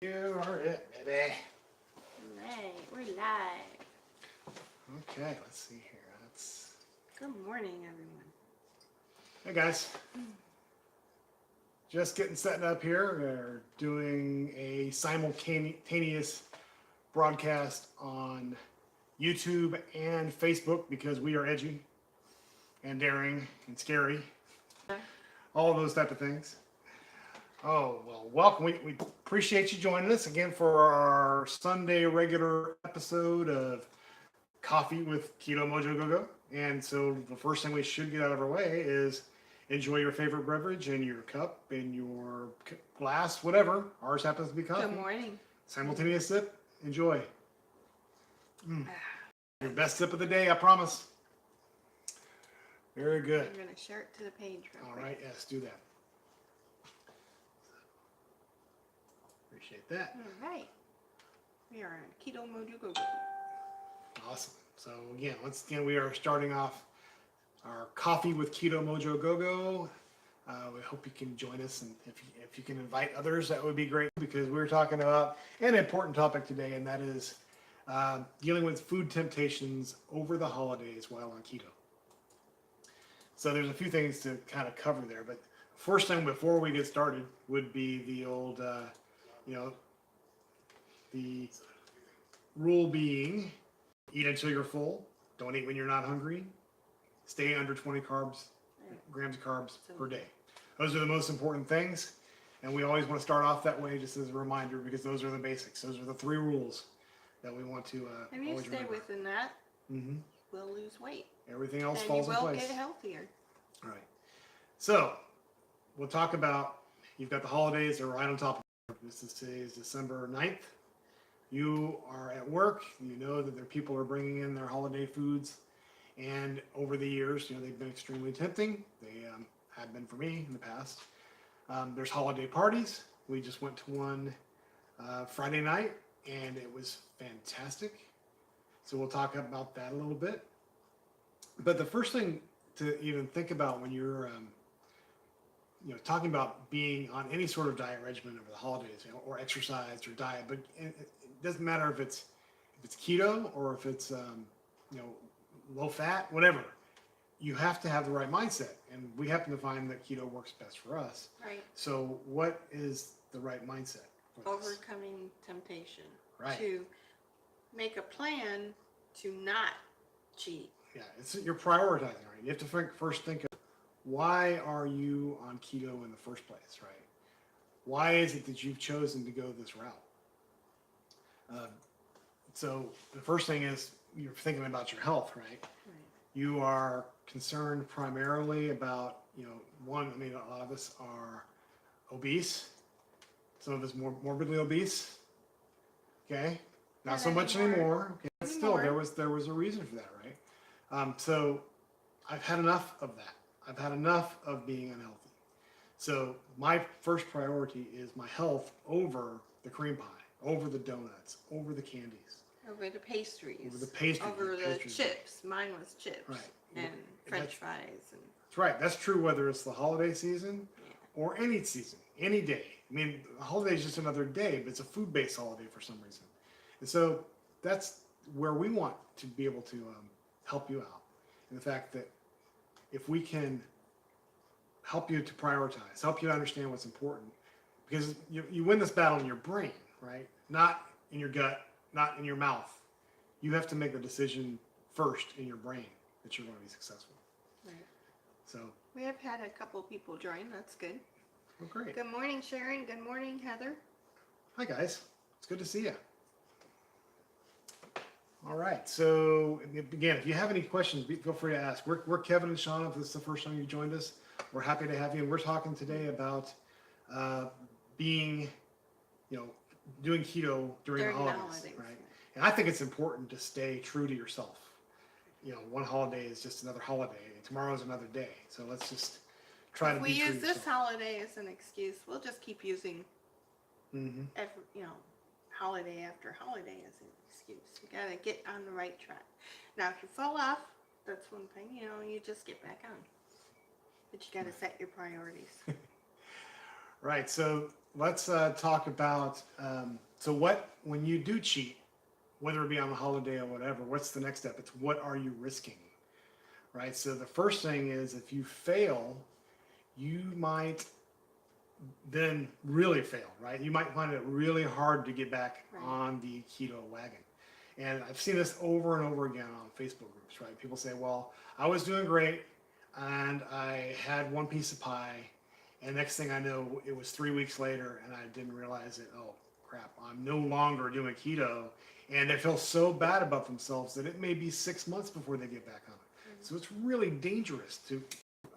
You are it, baby. Alright, we're live. Okay, let's see here. Let's. Good morning, everyone. Hey guys, just getting set up here. We're doing a simultaneous broadcast on YouTube and Facebook because we are edgy and daring and scary, all of those type of things. Oh, well, welcome. We appreciate you joining us again for our Sunday regular episode of Coffee with Keto Mojo Go-Go. And so the first thing we should get out of our way is enjoy your favorite beverage in your cup, in your glass, whatever. Ours happens to be coffee. Good morning. Simultaneous sip. Enjoy. Your best sip of the day, I promise. Very good. I'm going to share it to the page real All quick. right, yes, do that. Appreciate that. All right. We are on Keto Mojo Go-Go. Awesome. So again, we are starting off our Coffee with Keto Mojo Go-Go. We hope you can join us, and if you can invite others, that would be great, because we're talking about an important topic today, and that is dealing with food temptations over the holidays while on keto. So there's a few things to kind of cover there, but first thing before we get started would be the old, the rule being, eat until you're full, don't eat when you're not hungry, stay under 20 grams of carbs per day. Those are the most important things, and we always want to start off that way, just as a reminder, because those are the basics. Those are the three rules that we want to If you always stay remember. within that, Mm-hmm. you will lose weight. Everything else And falls you in will place. get healthier. All right. So we'll talk about, you've got the holidays, they're right on top of it. Today is December 9th. You are at work. You know that there are people are bringing in their holiday foods. And over the years, they've been extremely tempting. They have been for me in the past. There's holiday parties. We just went to one Friday night, and it was fantastic. So we'll talk about that a little bit. But the first thing to even think about when you're talking about being on any sort of diet regimen over the holidays, or exercise or diet, but it doesn't matter if it's keto or if it's low fat, whatever. You have to have the right mindset, and we happen to find that keto works best for us. Right. So what is the right mindset for this? Overcoming temptation. Right. To make a plan to not cheat. Yeah, you're prioritizing, right? You have to first think of, why are you on keto in the first place, right? Why is it that you've chosen to go this route? So the first thing is you're thinking about your health, right? Right. You are concerned primarily about, a lot of us are obese. Some of us morbidly obese. Okay, not Not so much anymore. Okay, but still, Anymore. there was a reason for that, right? So I've had enough of that. I've had enough of being unhealthy. So my first priority is my health over the cream pie, over the donuts, over the candies. Over the pastries. Over the pastries. Over the pastries. chips. Mine was chips. Right. And French fries. And That's right. That's true whether it's the holiday season or any season, any day. I mean, the holiday is just another day, but it's a food-based holiday for some reason. And so that's where we want to be able to help you out. And the fact that if we can help you to prioritize, help you to understand what's important, because you win this battle in your brain, right? Not in your gut, not in your mouth. You have to make the decision first in your brain that you're going to be successful. right. So, We have had a couple people join. That's good. well, great. Good morning, Sharon. Good morning, Heather. Hi, guys. It's good to see you. All right. So, again, if you have any questions, feel free to ask. We're Kevin and Sean. If this is the first time you joined us, we're happy to have you. And we're talking today about being, doing keto during the holidays, right? And I think it's important to stay true to yourself. One holiday is just another holiday. Tomorrow's another day. So let's just try to be true If we to use this yourself. holiday as an excuse, we'll just keep using Mm-hmm. holiday after holiday as an excuse. You got to get on the right track. Now, if you fall off, that's one thing. You just get back on. But you got to set your priorities. Right. So let's talk about when you do cheat, whether it be on a holiday or whatever, what's the next step? It's what are you risking? Right. So the first thing is if you fail, you might then really fail, right? You might find it really hard to get back on the keto wagon. And I've seen this over and over again on Facebook groups, right? People say, well, I was doing great and I had one piece of pie, and next thing I know, it was 3 weeks later and I didn't realize it. Oh, crap, I'm no longer doing keto. And they feel so bad about themselves that it may be 6 months before they get back on it. So it's really dangerous to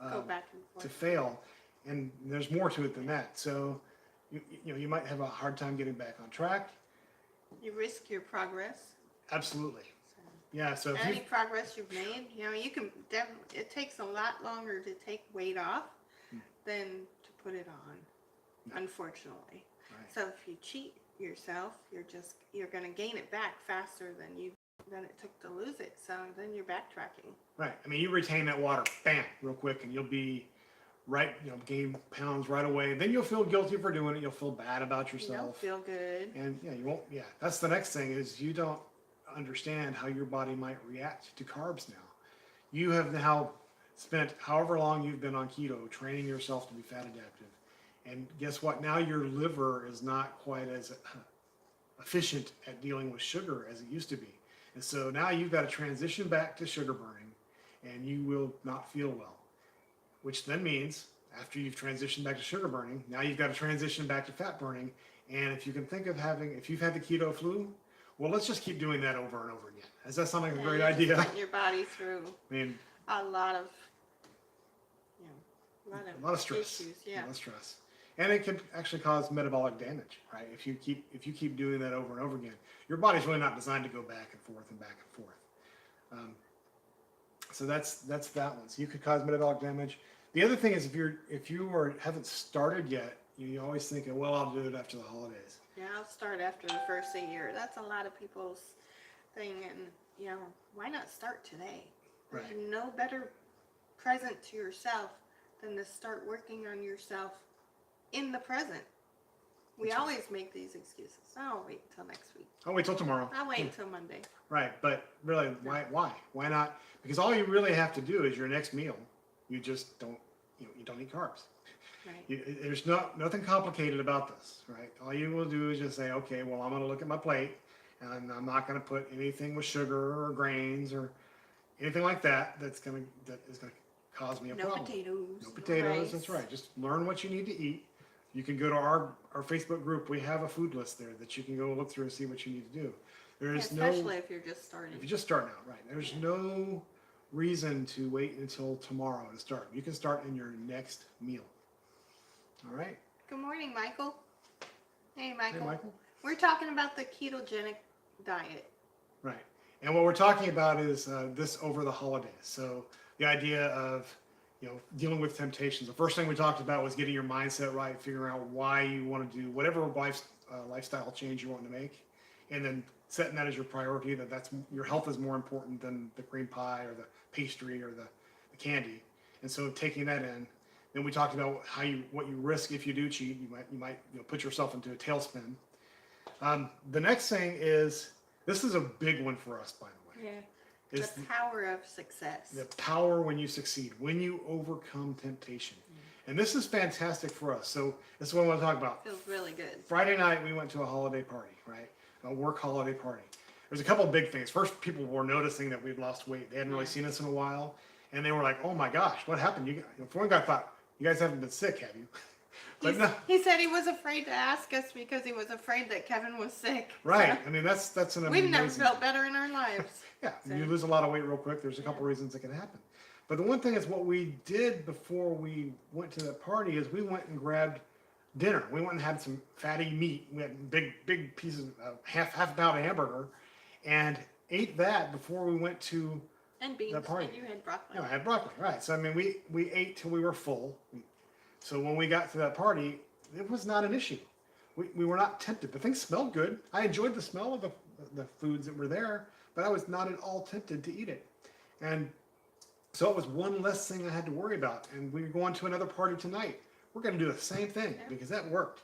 Go back and forth. to fail, and there's more to it than that. So you might have a hard time getting back on track. You risk your progress. Absolutely. So Yeah. So if any progress you've made, you can definitely. It takes a lot longer to take weight off than to put it on, unfortunately. Right. So if you cheat yourself, you're going to gain it back faster than it took to lose it. So then you're backtracking. Right. I mean, you retain that water, bam, real quick, and you'll be right. Gain pounds right away. Then you'll feel guilty for doing it. You'll feel bad about yourself. You don't feel good. And you won't. Yeah. That's the next thing is you don't understand how your body might react to carbs now. You have now spent however long you've been on keto training yourself to be fat adaptive. And guess what? Now your liver is not quite as efficient at dealing with sugar as it used to be. And so now you've got to transition back to sugar burning, and you will not feel well, which then means after you've transitioned back to sugar burning, now you've got to transition back to fat burning. And if you can think of if you've had the keto flu, well, let's just keep doing that over and over again. Does that sound like a great idea? Putting your body through a lot of, a lot of stress. Issues, yeah. A lot of stress. And it can actually cause metabolic damage, right? If you keep doing that over and over again, your body's really not designed to go back and forth and back and forth. So that's that one. So you could cause metabolic damage. The other thing is if you haven't started yet, you always think, well, I'll do it after the holidays. Yeah, I'll start after the first of the year. That's a lot of people's thing, and why not start today? There's no better present to yourself than to start working on yourself in the present. We always make these excuses. I'll wait until next week. I'll wait till tomorrow. I'll wait until Monday. Right, but really, why not? Because all you really have to do is your next meal. You just don't, you don't eat carbs. Right. There's nothing complicated about this, right? All you will do is just say, okay, well, I'm going to look at my plate, and I'm not going to put anything with sugar or grains or anything like that that is going to cause me a problem. No potatoes. Rice. That's right. Just learn what you need to eat. You can go to our Facebook group. We have a food list there that you can go look through and see what you need to do. Especially if you're just starting. If you're just starting out, right? There's no reason to wait until tomorrow to start. You can start in your next meal. All right. Good morning, Michael. Hey, Michael. Hey, Michael. We're talking about the ketogenic diet. Right. And what we're talking about is this over the holidays. So the idea of dealing with temptations. The first thing we talked about was getting your mindset right, figuring out why you want to do whatever lifestyle change you want to make, and then setting that as your priority. That's your health is more important than the cream pie or the pastry or the candy. And so taking that in. Then we talked about what you risk if you do cheat. You might put yourself into a tailspin. The next thing is, this is a big one for us, by the way. Yeah. Is the power of success. The power when you succeed, when you overcome temptation. And this is fantastic for us. So this is what I want to talk about. Feels really good. Friday night, we went to a holiday party, right? A work holiday party. There's a couple of big things. First, people were noticing that we'd lost weight. They hadn't really seen us in a while. And they were like, oh my gosh, what happened? One guy thought, you guys haven't been sick, have you? But no. He said he was afraid to ask us because he was afraid that Kevin was sick. Right. So I mean, that's an amazing. we've never felt better in our lives. Yeah. So. You lose a lot of weight real quick. There's a couple reasons it can happen. But the one thing is what we did before we went to that party is we went and grabbed dinner. We went and had some fatty meat. We had big pieces of half a pound of hamburger and ate that before we went to and beans. the party. And you had broccoli. No, I had broccoli, right. So, I mean, we ate till we were full. So when we got to that party, it was not an issue. We were not tempted. The thing smelled good. I enjoyed the smell of the foods that were there, but I was not at all tempted to eat it. And so it was one less thing I had to worry about. And we're going to another party tonight. we're going to do the same thing because that worked.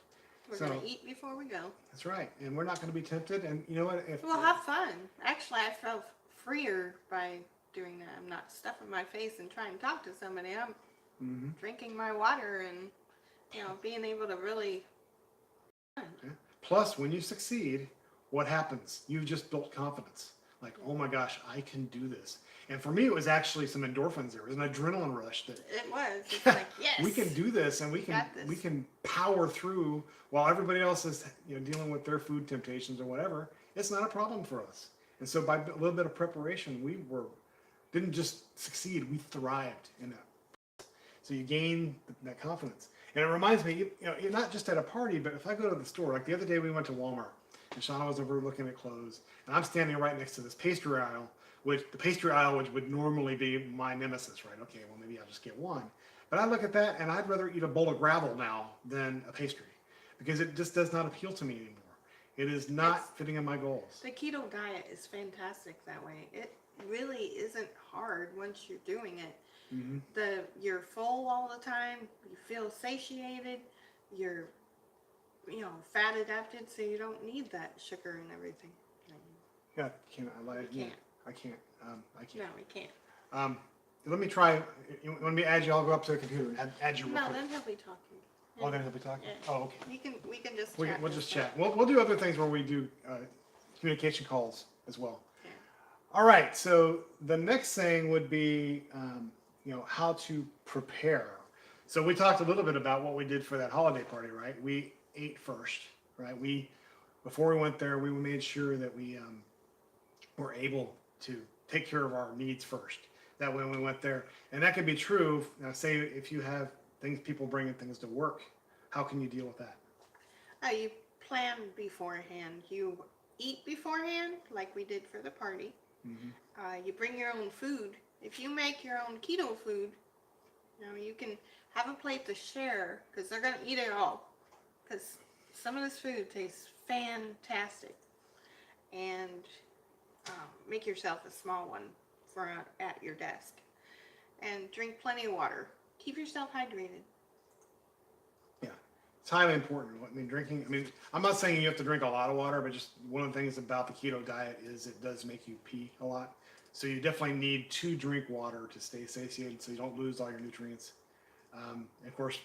We're So going to eat before we go. that's right. And we're not going to be tempted. And you know what? If We'll have fun. Actually, I felt freer by doing that. I'm not stuffing my face and trying to talk to somebody. I'm drinking my water and, being able to really. Plus, when you succeed, what happens? You've just built confidence. Like, oh my gosh, I can do this. And for me, it was actually some endorphins. There was an adrenaline rush that It was. It's like, yes. we can do this, and we can power through while everybody else is dealing with their food temptations or whatever. It's not a problem for us. And so by a little bit of preparation, we didn't just succeed, we thrived in that. So you gain that confidence. And it reminds me, you're not just at a party, but if I go to the store, like the other day we went to Walmart, and Shauna was over looking at clothes, and I'm standing right next to this pastry aisle, which would normally be my nemesis, right? Okay, well maybe I'll just get one. But I look at that, and I'd rather eat a bowl of gravel now than a pastry, because it just does not appeal to me anymore. It is not fitting in my goals. The keto diet is fantastic that way. It really isn't hard once you're doing it. You're full all the time. You feel satiated. You're, fat adapted, so you don't need that sugar and everything. Yeah, can I lie? You can't. I can't. I can't. No, we can't. Let me try. You want me to add you? I'll go up to the computer and add you real No, quick. then he'll be talking. Oh, then he'll be talking. Yeah. Oh, okay. We can just. We'll chat just and chat. We'll do other things where we do communication calls as well. Yeah. All right. So the next thing would be, how to prepare. So we talked a little bit about what we did for that holiday party, right? We ate first, right? Before we went there, we made sure that we were able to take care of our needs first. That way, when we went there, and that could be true. Say if you have people bringing things to work, how can you deal with that? You plan beforehand. You eat beforehand, like we did for the party. You bring your own food. If you make your own keto food, you can have a plate to share because they're going to eat it all. Because some of this food tastes fantastic. And make yourself a small one for at your desk. And drink plenty of water. Keep yourself hydrated. Yeah, it's highly important. Drinking. I'm not saying you have to drink a lot of water, but just one of the things about the keto diet is it does make you pee a lot. So you definitely need to drink water to stay satiated, so you don't lose all your nutrients. And of course,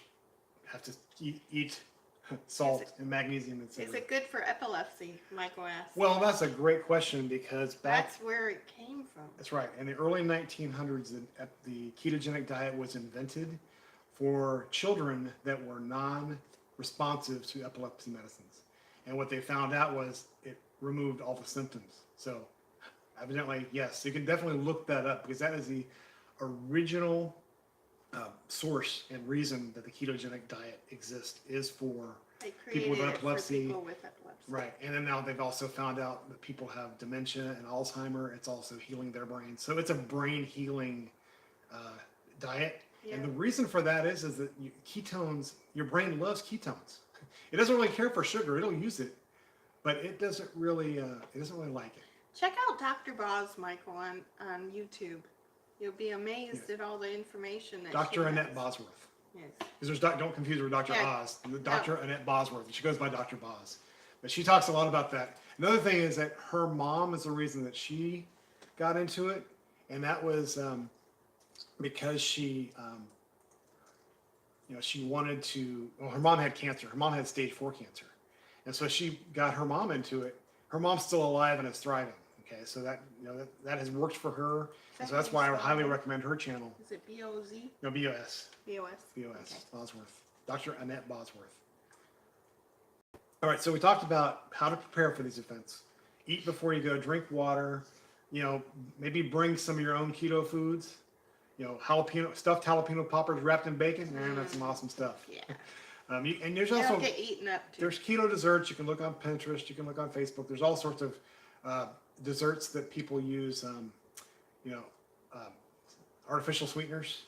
have to eat salt and magnesium, etc. Is it good for epilepsy? Michael asked. Well, that's a great question because that's where it came from. That's right. In the early 1900s, the ketogenic diet was invented for children that were non-responsive to epilepsy medicines. And what they found out was it removed all the symptoms. So evidently, yes, you can definitely look that up because that is the original source and reason that the ketogenic diet exists is for people with epilepsy. Right. And then now they've also found out that people have dementia and Alzheimer. It's also healing their brain. So it's a brain healing diet. Yeah. And the reason for that is that ketones, your brain loves ketones. It doesn't really care for sugar. It'll use it, but it doesn't really like it. Check out Dr. Boz, Michael, on YouTube. You'll be amazed at all the information that Dr. Annette Bosworth. Yes. Because don't confuse her with Dr. Oz. Dr. Annette Bosworth. She goes by Dr. Boz. But she talks a lot about that. Another thing is that her mom is the reason that she got into it. And that was because she wanted to, her mom had cancer. Her mom had stage 4 cancer. And so she got her mom into it. Her mom's still alive and is thriving. Okay, so that has worked for her. And so that's why I highly recommend her channel. Is it B-O-Z? No, B-O-S. B-O-S. B-O-S. Okay. Bosworth. Dr. Annette Bosworth. All right, so we talked about how to prepare for these events. Eat before you go, drink water, maybe bring some of your own keto foods. Stuffed jalapeno poppers wrapped in bacon. Man, that's some awesome stuff. Yeah. And there's also get eaten up too. There's keto desserts. You can look on Pinterest. You can look on Facebook. There's all sorts of desserts that people use. Artificial sweeteners.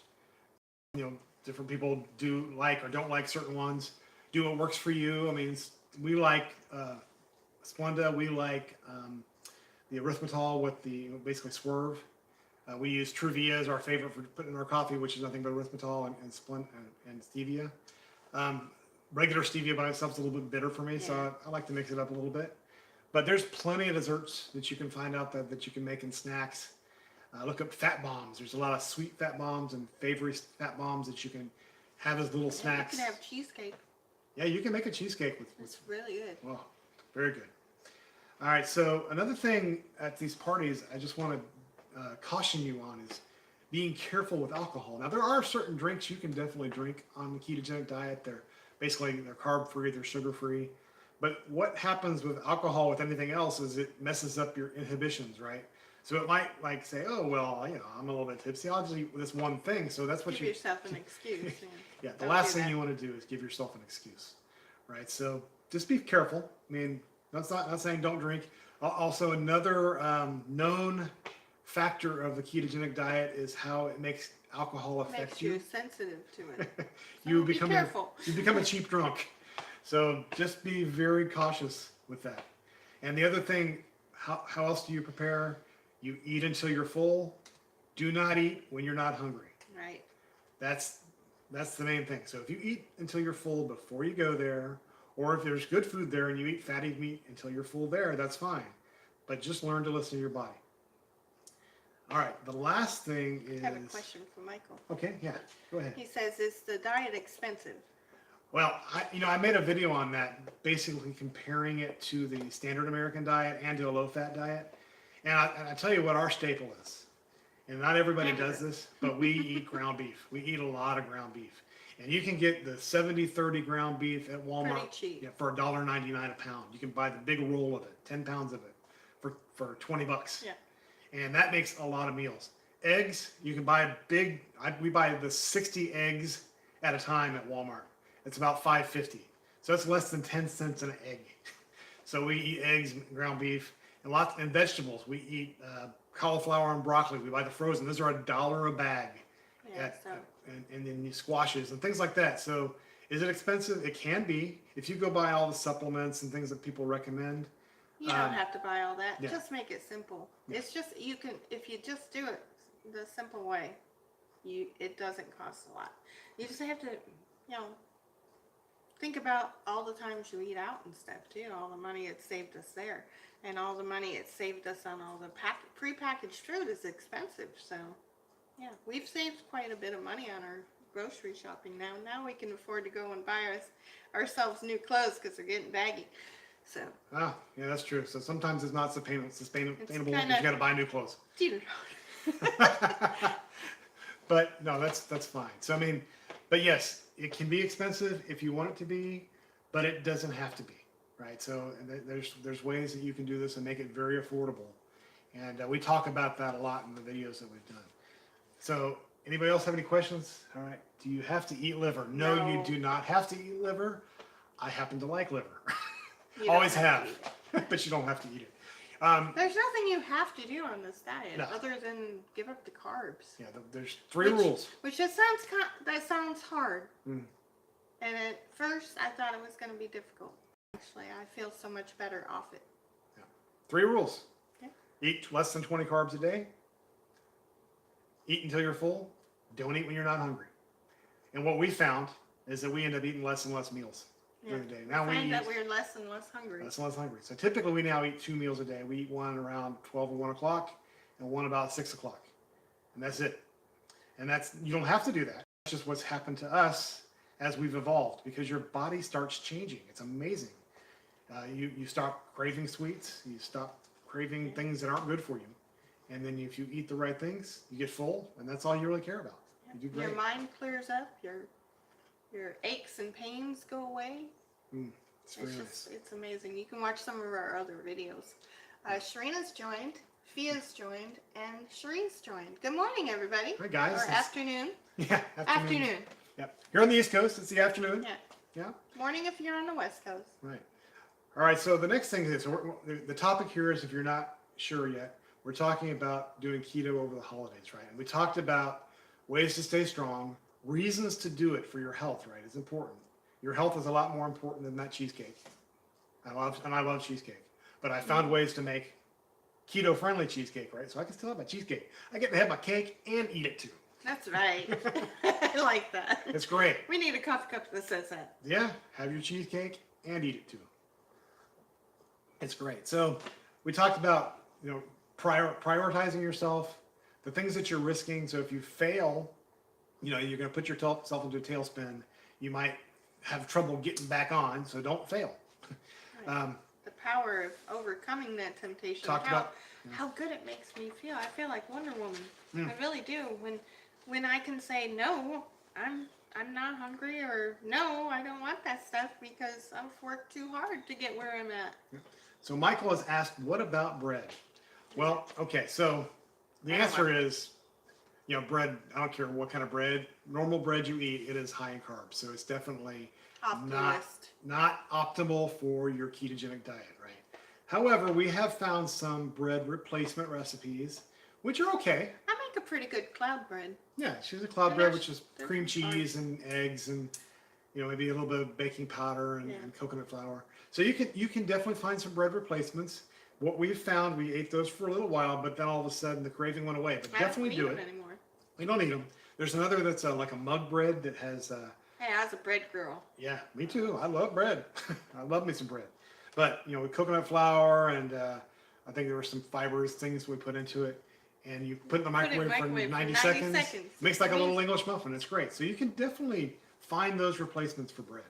Different people do like or don't like certain ones. Do what works for you. We like Splenda. We like the erythritol with the basically Swerve. We use Truvia as our favorite for putting in our coffee, which is nothing but erythritol and Splenda and stevia. Regular stevia by itself is a little bit bitter for me, so I like to mix it up a little bit. But there's plenty of desserts that you can find out that you can make in snacks. Look up fat bombs. There's a lot of sweet fat bombs and favorite fat bombs that you can have as little snacks. You can have cheesecake. Yeah, you can make a cheesecake with. It's really good. Well, very good. All right, so another thing at these parties I just want to caution you on is being careful with alcohol. Now, there are certain drinks you can definitely drink on the ketogenic diet. They're carb-free, they're sugar-free. But what happens with alcohol, with anything else, is it messes up your inhibitions, right? So it might like say, oh, well, I'm a little bit tipsy. I'll just eat this one thing. So that's what give yourself an excuse. Yeah, the last thing you want to do is give yourself an excuse, right? So just be careful. I mean, that's not saying don't drink. Also, another known factor of the ketogenic diet is how it makes alcohol affect Makes you sensitive to it. So you be careful. You become a cheap drunk. So just be very cautious with that. And the other thing, how else do you prepare? You eat until you're full. Do not eat when you're not hungry. Right. That's the main thing. So if you eat until you're full before you go there, or if there's good food there and you eat fatty meat until you're full there, that's fine. But just learn to listen to your body. All right, the last thing is... I have a question for Michael. Okay, yeah, go ahead. He says, is the diet expensive? Well, I made a video on that, basically comparing it to the standard American diet and to a low-fat diet. And I tell you what our staple is. And not everybody does this, but we eat ground beef. We eat a lot of ground beef. And you can get the 70-30 ground beef at Walmart. Pretty cheap. Yeah, for $1.99 a pound. You can buy the big roll of it, 10 pounds of it, for $20. Yeah. And that makes a lot of meals. Eggs, you can buy we buy the 60 eggs at a time at Walmart. It's about $5.50. So it's less than 10 cents an egg. So we eat eggs and ground beef and vegetables. We eat cauliflower and broccoli. We buy the frozen. Those are $1 a bag. Yeah, And then squashes and things like that. So is it expensive? It can be. If you go buy all the supplements and things that people recommend. You don't have to buy all that. Yeah. Just make it simple. Yeah. It's just, if you just do it the simple way, it doesn't cost a lot. You just have to, think about all the times you eat out and stuff too. All the money it saved us there. And all the money it saved us on all the prepackaged food is expensive. So, yeah, we've saved quite a bit of money on our grocery shopping now. Now we can afford to go and buy ourselves new clothes because they're getting baggy. So. Yeah, that's true. So sometimes it's not sustainable because you kinda, got to buy new clothes. But no, that's fine. So I mean, but yes, it can be expensive if you want it to be, but it doesn't have to be, right? So there's ways that you can do this and make it very affordable, and we talk about that a lot in the videos that we've done. So anybody else have any questions? All right. Do you have to eat liver? No, you do not have to eat liver. I happen to like liver. Always have, but you don't have to eat it. There's nothing you have to do on this diet other than give up the carbs. Yeah, there's three rules. Which that sounds hard. And at first, I thought it was going to be difficult. Actually, I feel so much better off it. Yeah. 3 rules. Okay. Eat less than 20 carbs a day. Eat until you're full. Don't eat when you're not hungry. And what we found is that we end up eating less and less meals during the day. Now we find that we're less and less hungry. Less and less hungry. So typically we now eat 2 meals a day. We eat one around 12 or 1 o'clock and one about 6 o'clock. And that's it. And you don't have to do that. It's just what's happened to us as we've evolved because your body starts changing. It's amazing. You stop craving sweets. You stop craving things that aren't good for you. And then if you eat the right things, you get full, and that's all you really care about. You do great. Your mind clears up. Your aches and pains go away. It's amazing. You can watch some of our other videos. Sharina's joined, Fia's joined, and Cherie's joined. Good morning, everybody. Hi, guys. Or afternoon. Yeah, afternoon. Yep. You're on the East Coast. It's the afternoon. Yeah. Morning if you're on the West Coast. Right. All right. So the next thing is the topic here is, if you're not sure yet, we're talking about doing keto over the holidays, right? And we talked about ways to stay strong, reasons to do it for your health, right? It's important. Your health is a lot more important than that cheesecake. I love cheesecake, but I found ways to make keto-friendly cheesecake, right? So I can still have my cheesecake. I get to have my cake and eat it too. That's right. I like that. It's great. We need a coffee cup that says that. Yeah, have your cheesecake and eat it too. It's great. So we talked about, prioritizing yourself, the things that you're risking. So if you fail, you're going to put yourself into a tailspin. You might have trouble getting back on, so don't fail. Right. The power of overcoming that temptation. How good it makes me feel. I feel like Wonder Woman. I really do. When I can say no, I'm not hungry, or no, I don't want that stuff because I've worked too hard to get where I'm at. So Michael has asked, what about bread? Well, okay, so the answer is, bread, I don't care what kind of bread, normal bread you eat, it is high in carbs. So it's definitely not optimal for your ketogenic diet, right? However, we have found some bread replacement recipes, which are okay. I make a pretty good cloud bread. Yeah, she's a cloud bread, which is cream cheese and eggs and maybe a little bit of baking powder and coconut flour. So you can definitely find some bread replacements. What we've found, we ate those for a little while, but then all of a sudden the craving went away. But definitely do it. Anymore. We don't eat them. There's another that's like a mug bread that has. Hey, I was a bread girl. Yeah, me too. I love bread. I love me some bread. But with coconut flour and I think there were some fibers things we put into it, and you put it in the microwave for 90 seconds. Makes like a little English muffin. It's great. So you can definitely find those replacements for bread.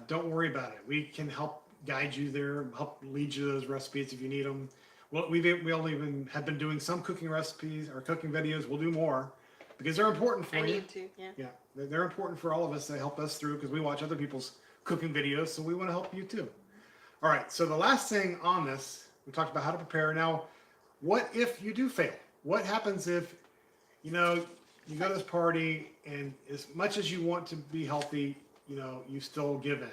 Don't worry about it. We can help guide you there, help lead you to those recipes if you need them. Well, we'll even have been doing some cooking recipes or cooking videos. We'll do more because they're important for you. I need to, yeah. Yeah, they're important for all of us. They help us through because we watch other people's cooking videos, so we want to help you too. All right, so the last thing on this, we talked about how to prepare. Now, what if you do fail? What happens if, you go to this party and as much as you want to be healthy, you still give in?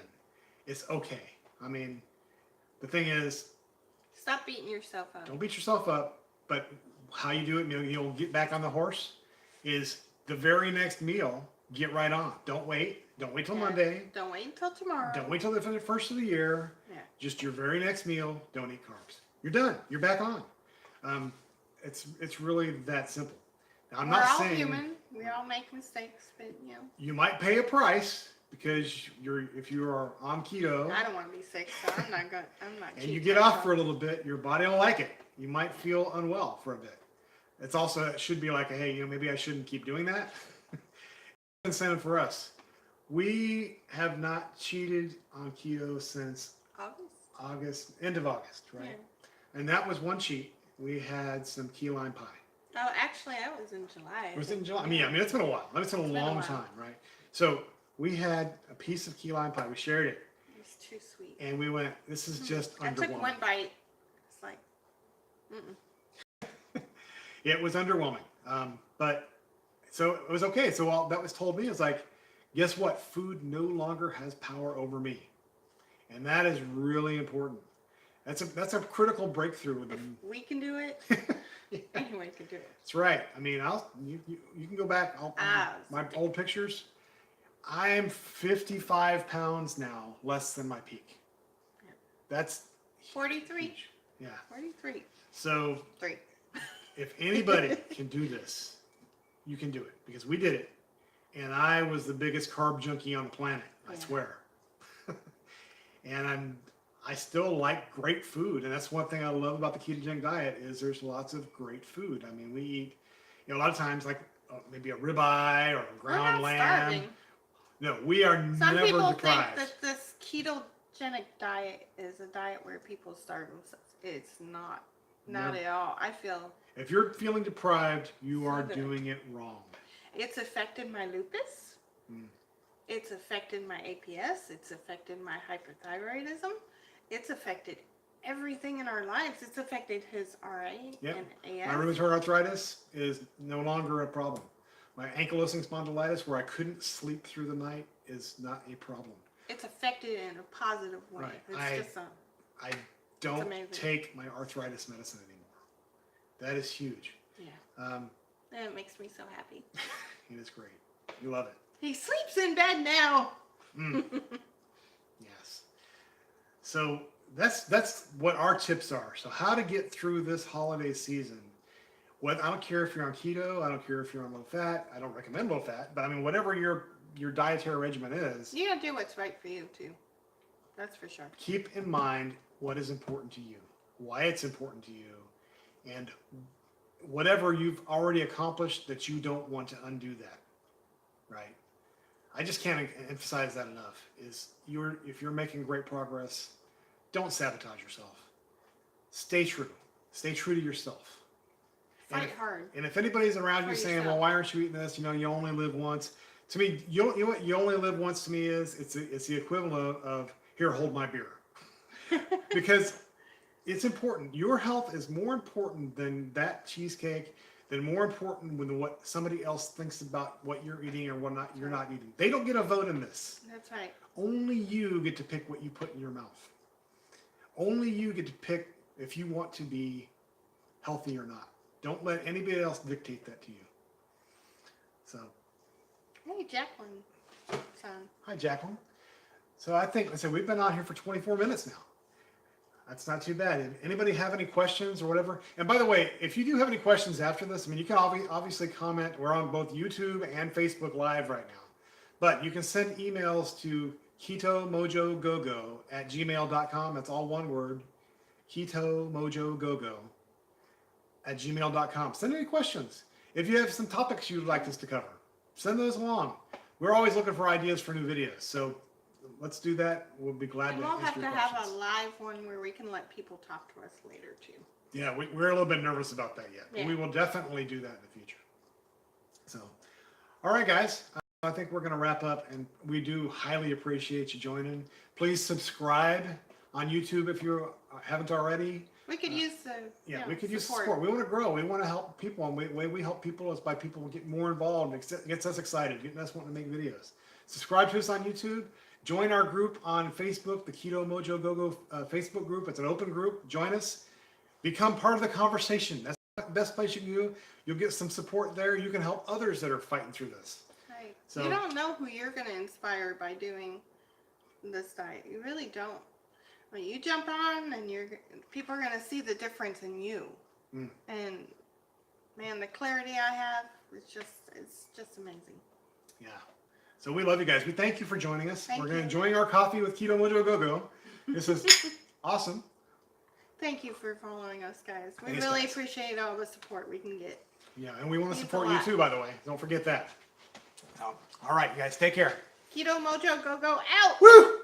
It's okay. I mean, the thing is, stop beating yourself up. Don't beat yourself up, but how you do it, you'll get back on the horse, is the very next meal, get right on. Don't wait. Don't wait till Monday. Don't wait until tomorrow. Don't wait till the first of the year. Yeah. Just your very next meal, don't eat carbs. You're done. You're back on. It's really that simple. Now, I'm not saying we're all human. We all make mistakes, but you might pay a price because if you are on keto. I don't want to be sick, so I'm not. And you get off for a little bit, your body don't like it. You might feel unwell for a bit. It should be like, hey, maybe I shouldn't keep doing that. Incentive for us. We have not cheated on keto since August, end of August, right? Yeah. And that was one cheat. We had some key lime pie. Oh, actually, that was in July. Was it in July? I mean, it's been a while. It's been a long time, right? So we had a piece of key lime pie. We shared it. It was too sweet. And we went, this is just underwhelming. I took one bite. It's like, It was underwhelming. But so it was okay. So all that was told me is like, guess what? Food no longer has power over me. And that is really important. That's a critical breakthrough with them. We can do it. Yeah. Anyone can do it. That's right. I mean, you can go back. My old pictures. I am 55 pounds now, less than my peak. Yeah. That's 43. Huge. Yeah. 43. So 3. If anybody can do this, you can do it because we did it, and I was the biggest carb junkie on the planet. I swear. And I still like great food, and that's one thing I love about the ketogenic diet is there's lots of great food. I mean, we eat, a lot of times like maybe a ribeye or a ground lamb. Starving. No, we are Some never people deprived. think that this ketogenic diet is a diet where people starve themselves. It's not. Not at all. I feel. If you're feeling deprived, you are doing it wrong. It's affected my lupus. It's affected my APS. It's affected my hyperthyroidism. It's affected everything in our lives. It's affected his RA and AS. My rheumatoid arthritis is no longer a problem. My ankylosing spondylitis, where I couldn't sleep through the night, is not a problem. It's affected in a positive way. Right. I don't take my arthritis medicine anymore. That is huge. Yeah. That makes me so happy. It is great. You love it. He sleeps in bed now. Yes. So that's what our tips are. So how to get through this holiday season. What, I don't care if you're on keto, I don't care if you're on low fat, I don't recommend low fat, but I mean, whatever your dietary regimen is, You gotta do what's right for you too. That's for sure. keep in mind what is important to you, why it's important to you, and whatever you've already accomplished that you don't want to undo that, right? I just can't emphasize that enough. Is if you're making great progress, don't sabotage yourself. Stay true. Stay true to yourself. Fight hard. And if anybody's around you For saying, yourself. "Well, why aren't you eating this? You know, you only live once." To me, you know what you only live once to me is? It's the equivalent of here, hold my beer, because it's important. Your health is more important than that cheesecake. Than more important than what somebody else thinks about what you're eating or what not you're not eating. They don't get a vote in this. That's right. Only you get to pick what you put in your mouth. Only you get to pick if you want to be healthy or not. Don't let anybody else dictate that to you. So, Hey, Jacqueline. Son. hi, Jacqueline. So I think, we've been on here for 24 minutes now. That's not too bad. If anybody have any questions or whatever? And by the way, if you do have any questions after this, I mean, you can obviously comment. We're on both YouTube and Facebook Live right now. But you can send emails to ketomojogogo@gmail.com. That's all one word. ketomojogogo@gmail.com. Send any questions. If you have some topics you'd like us to cover, send those along. We're always looking for ideas for new videos. So let's do that. We'll be glad And to we'll answer have your to questions. have a live one where we can let people talk to us later too. Yeah, we're a little bit nervous about that yet. But Yeah. we will definitely do that in the future. So, all right, guys. I think we're going to wrap up, and we do highly appreciate you joining. Please subscribe on YouTube if you haven't already. We could use the We could use support. We want to grow. We want to help people, and the way we help people is by people get more involved. It gets us excited, getting us wanting to make videos. Subscribe to us on YouTube. Join our group on Facebook, the Keto Mojo Go-Go Facebook group. It's an open group. Join us. Become part of the conversation. That's the best place you can go. You'll get some support there. You can help others that are fighting through this. Right. So- You don't know who you're going to inspire by doing this diet. You really don't. When you jump on, and people are going to see the difference in you. Mm. And man, the clarity I have it's just amazing. Yeah. So we love you guys. We thank you for joining us. Thank We're going to you. enjoying our coffee with Keto Mojo Go-Go. This is awesome. Thank you for following us, guys. We Thanks, really guys. appreciate all the support we can get. Yeah, and we want to Means a support you lot. too, by the way. Don't forget that. So, all right, you guys, take care. Keto Mojo Go Go out! Woo!